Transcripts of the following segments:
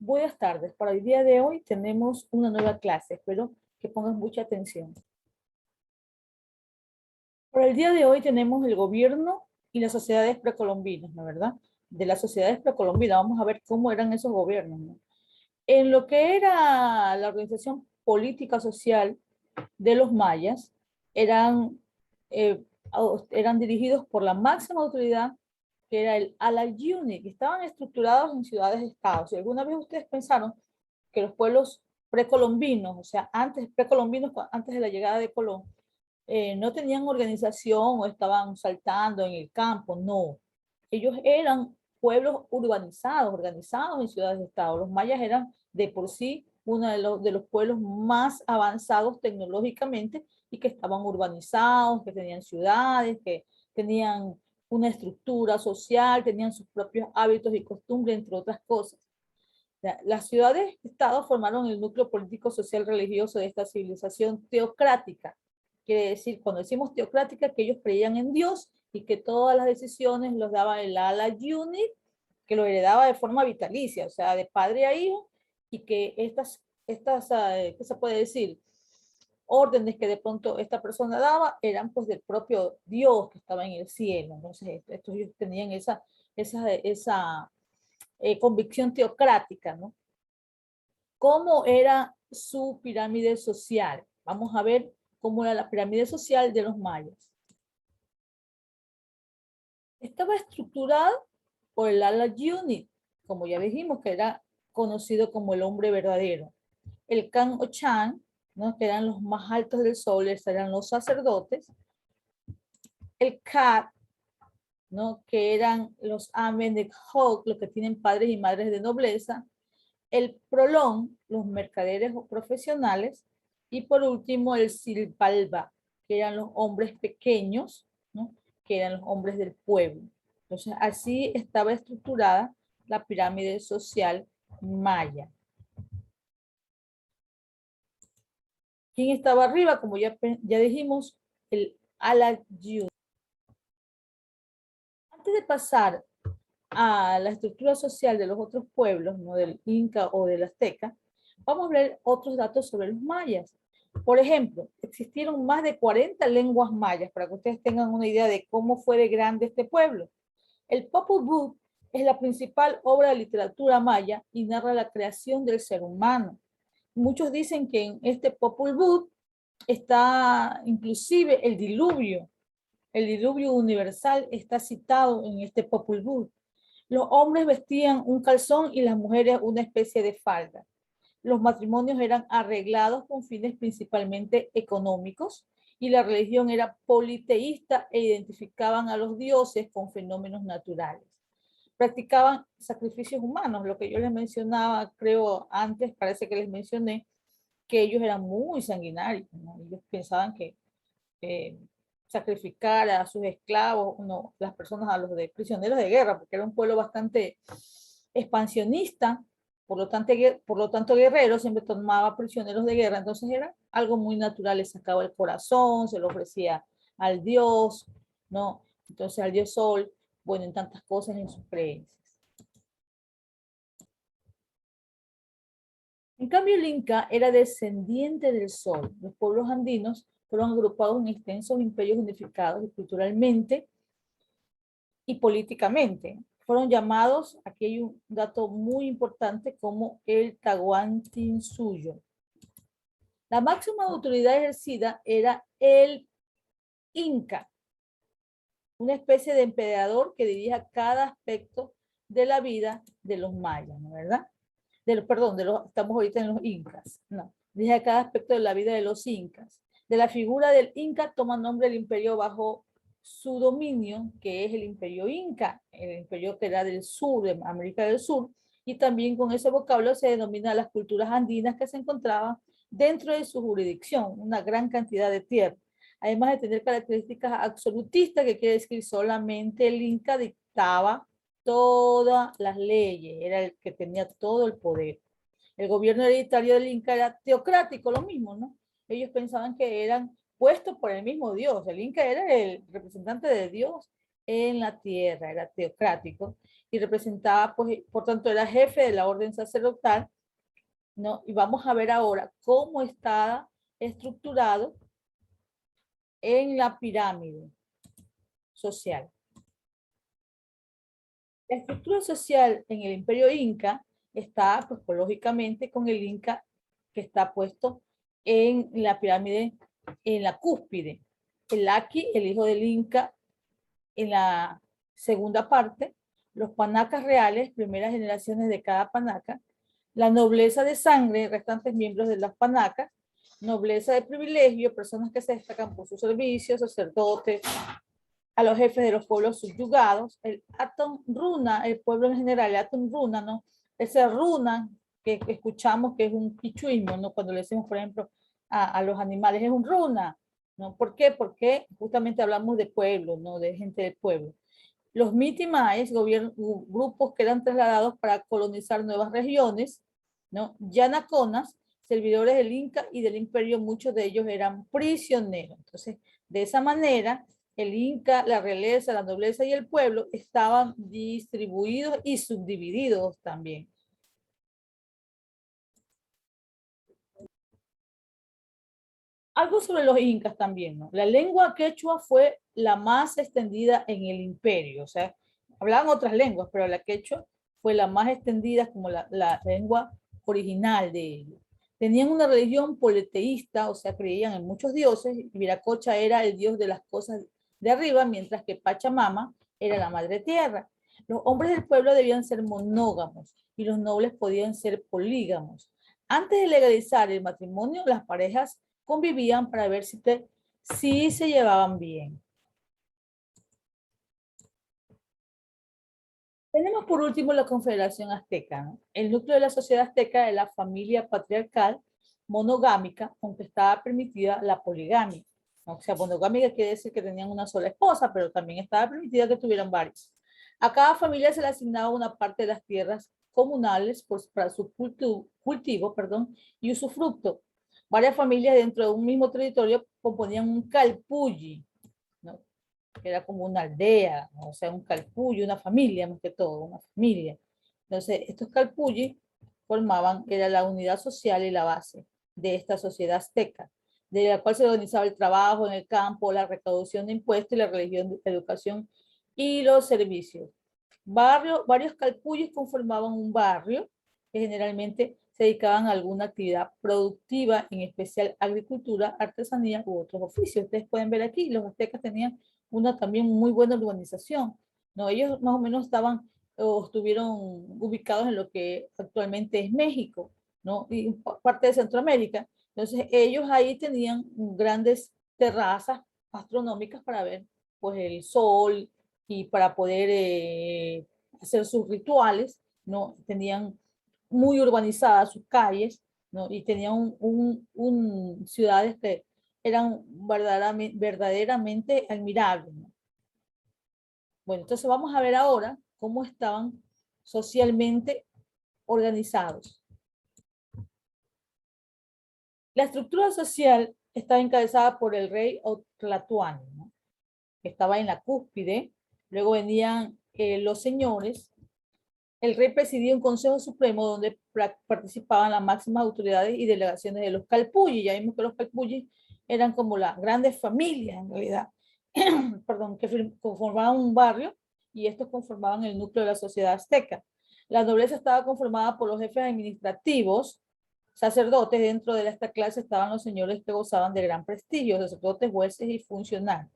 Buenas tardes. Para el día de hoy tenemos una nueva clase. Espero que pongas mucha atención. Para el día de hoy tenemos el gobierno y las sociedades precolombinas, ¿no? ¿Verdad? De las sociedades precolombinas. Vamos a ver cómo eran esos gobiernos, ¿no? En lo que era la organización política social de los mayas, eran, eh, eran dirigidos por la máxima autoridad, que era el Alayuni, que estaban estructurados en ciudades-estados. ¿Y alguna vez ustedes pensaron que los pueblos precolombinos, o sea, precolombinos, antes de la llegada de Colón, no tenían organización o estaban saltando en el campo? No. Ellos eran pueblos urbanizados, organizados en ciudades-estado. Los mayas eran de por sí uno de los pueblos más avanzados tecnológicamente y que estaban urbanizados, que tenían ciudades, que tenían una estructura social, tenían sus propios hábitos y costumbres, entre otras cosas. Las ciudades-estado formaron el núcleo político, social, religioso de esta civilización teocrática. Quiere decir, cuando decimos teocrática, que ellos creían en Dios y que todas las decisiones los daba el Alayuni, que lo heredaba de forma vitalicia, o sea, de padre a hijo, y que ¿qué se puede decir? Órdenes que de pronto esta persona daba eran pues del propio Dios que estaba en el cielo. Entonces, ellos tenían esa convicción teocrática, ¿no? ¿Cómo era su pirámide social? Vamos a ver cómo era la pirámide social de los mayas. Estaba estructurada por el Alayuni, como ya dijimos, que era conocido como el hombre verdadero. El Kan Ochan, ¿no? Que eran los más altos del sol, eran los sacerdotes. El Kat, ¿no? Que eran los Amen de Hok, los que tienen padres y madres de nobleza. El Prolón, los mercaderes o profesionales. Y por último, el Silpalba, que eran los hombres pequeños, ¿no? Que eran los hombres del pueblo. Entonces, así estaba estructurada la pirámide social maya. ¿Quién estaba arriba? Como ya dijimos, el Alayuni. Antes de pasar a la estructura social de los otros pueblos, ¿no? Del Inca o del Azteca, vamos a ver otros datos sobre los mayas. Por ejemplo, existieron más de 40 lenguas mayas, para que ustedes tengan una idea de cómo fue de grande este pueblo. El Popol Vuh es la principal obra de literatura maya y narra la creación del ser humano. Muchos dicen que en este Popol Vuh está inclusive el diluvio universal está citado en este Popol Vuh. Los hombres vestían un calzón y las mujeres una especie de falda. Los matrimonios eran arreglados con fines principalmente económicos y la religión era politeísta e identificaban a los dioses con fenómenos naturales. Practicaban sacrificios humanos, lo que yo les mencionaba, creo antes, parece que les mencioné, que ellos eran muy sanguinarios, ¿no? Ellos pensaban que sacrificar a sus esclavos, no, las personas, a los de prisioneros de guerra, porque era un pueblo bastante expansionista, por lo tanto guerrero, siempre tomaba prisioneros de guerra, entonces era algo muy natural, le sacaba el corazón, se lo ofrecía al dios, ¿no? Entonces al dios sol, bueno, en tantas cosas, en sus creencias. En cambio, el Inca era descendiente del sol. Los pueblos andinos fueron agrupados en extensos imperios unificados culturalmente y políticamente. Fueron llamados, aquí hay un dato muy importante, como el Tahuantinsuyo. La máxima autoridad ejercida era el Inca, una especie de emperador que dirigía cada aspecto de la vida de los mayas, ¿no? ¿Verdad? Estamos ahorita en los incas, no, dirige cada aspecto de la vida de los incas. De la figura del Inca toma nombre el imperio bajo su dominio, que es el imperio Inca, el imperio que era del sur, de América del Sur, y también con ese vocablo se denomina las culturas andinas que se encontraban dentro de su jurisdicción, una gran cantidad de tierra, además de tener características absolutistas, que quiere decir solamente el Inca dictaba todas las leyes, era el que tenía todo el poder. El gobierno hereditario del Inca era teocrático, lo mismo, ¿no? Ellos pensaban que eran puestos por el mismo Dios. El Inca era el representante de Dios en la tierra, era teocrático. y representaba, pues, por tanto, era jefe de la orden sacerdotal, ¿no? Y vamos a ver ahora cómo está estructurado en la pirámide social. La estructura social en el imperio inca está, pues, lógicamente con el inca que está puesto en la pirámide, en la cúspide. El Aki, el hijo del inca, en la segunda parte, los panacas reales, primeras generaciones de cada panaca, la nobleza de sangre, restantes miembros de las panacas, nobleza de privilegio, personas que se destacan por sus servicios, sacerdotes, a los jefes de los pueblos subyugados, el Aton Runa, el pueblo en general, el Aton Runa, ¿no? Ese Runa que escuchamos que es un pichuismo, ¿no? Cuando le decimos, por ejemplo, a los animales, es un Runa, ¿no? ¿Por qué? Porque justamente hablamos de pueblo, ¿no? De gente del pueblo. Los mitimaes, grupos que eran trasladados para colonizar nuevas regiones, ¿no? Yanaconas, servidores del Inca y del imperio, muchos de ellos eran prisioneros. Entonces, de esa manera, el Inca, la realeza, la nobleza y el pueblo estaban distribuidos y subdivididos también. Algo sobre los incas también, ¿no? La lengua quechua fue la más extendida en el imperio, o sea, hablaban otras lenguas, pero la quechua fue la más extendida como la lengua original de ellos. Tenían una religión politeísta, o sea, creían en muchos dioses, y Viracocha era el dios de las cosas de arriba, mientras que Pachamama era la madre tierra. Los hombres del pueblo debían ser monógamos y los nobles podían ser polígamos. Antes de legalizar el matrimonio, las parejas convivían para ver si se llevaban bien. Tenemos por último la Confederación Azteca, ¿no? El núcleo de la sociedad azteca es la familia patriarcal monogámica, aunque estaba permitida la poligamia. O sea, monogámica quiere decir que tenían una sola esposa, pero también estaba permitida que tuvieran varios. A cada familia se le asignaba una parte de las tierras comunales para su cultivo, y usufructo. Varias familias dentro de un mismo territorio componían un calpulli, ¿no? Que era como una aldea, ¿no? O sea, un calpulli, una familia más que todo, una familia. Entonces, estos calpulli formaban, era la unidad social y la base de esta sociedad azteca, de la cual se organizaba el trabajo en el campo, la recaudación de impuestos y la religión, la educación y los servicios. Varios calpullis conformaban un barrio que generalmente se dedicaban a alguna actividad productiva, en especial agricultura, artesanía u otros oficios. Ustedes pueden ver aquí, los aztecas tenían una también muy buena urbanización, ¿no? Ellos más o menos estaban o estuvieron ubicados en lo que actualmente es México, ¿no? Y parte de Centroamérica. Entonces ellos ahí tenían grandes terrazas astronómicas para ver pues el sol y para poder hacer sus rituales, ¿no? Tenían muy urbanizadas sus calles, ¿no? Y tenían ciudades que eran verdaderamente admirables, ¿no? Bueno, entonces vamos a ver ahora cómo estaban socialmente organizados. La estructura social estaba encabezada por el rey Tlatoani, ¿no? Que estaba en la cúspide. Luego venían los señores. El rey presidía un consejo supremo donde participaban las máximas autoridades y delegaciones de los calpulli. Ya vimos que los calpulli eran como las grandes familias en realidad, perdón, que conformaban un barrio y estos conformaban el núcleo de la sociedad azteca. La nobleza estaba conformada por los jefes administrativos, sacerdotes. Dentro de esta clase estaban los señores que gozaban de gran prestigio, sacerdotes, jueces y funcionarios.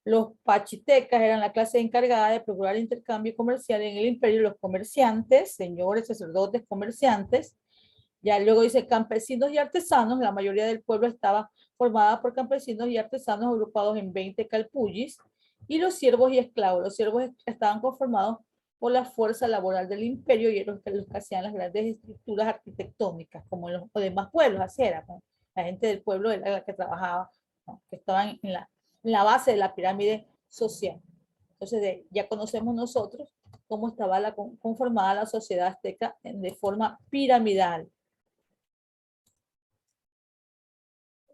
Los pachitecas eran la clase encargada de procurar el intercambio comercial en el imperio. Los comerciantes, señores, sacerdotes, comerciantes. Ya luego dice campesinos y artesanos. La mayoría del pueblo estaba formada por campesinos y artesanos agrupados en 20 calpullis. Y los siervos y esclavos. Los siervos estaban conformados por la fuerza laboral del imperio y eran los que hacían las grandes estructuras arquitectónicas, como en los demás pueblos, así era, ¿no? La gente del pueblo era la que trabajaba, ¿no? Que estaban en la base de la pirámide social. Entonces, ya conocemos nosotros cómo estaba conformada la sociedad azteca de forma piramidal.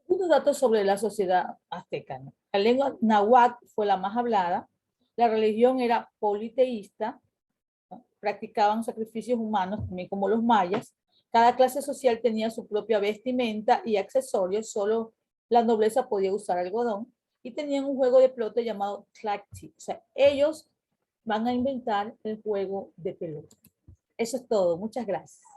Unos datos sobre la sociedad azteca, ¿no? La lengua náhuatl fue la más hablada, la religión era politeísta, practicaban sacrificios humanos, también como los mayas. Cada clase social tenía su propia vestimenta y accesorios, solo la nobleza podía usar algodón, y tenían un juego de pelota llamado tlacti. O sea, ellos van a inventar el juego de pelota. Eso es todo. Muchas gracias.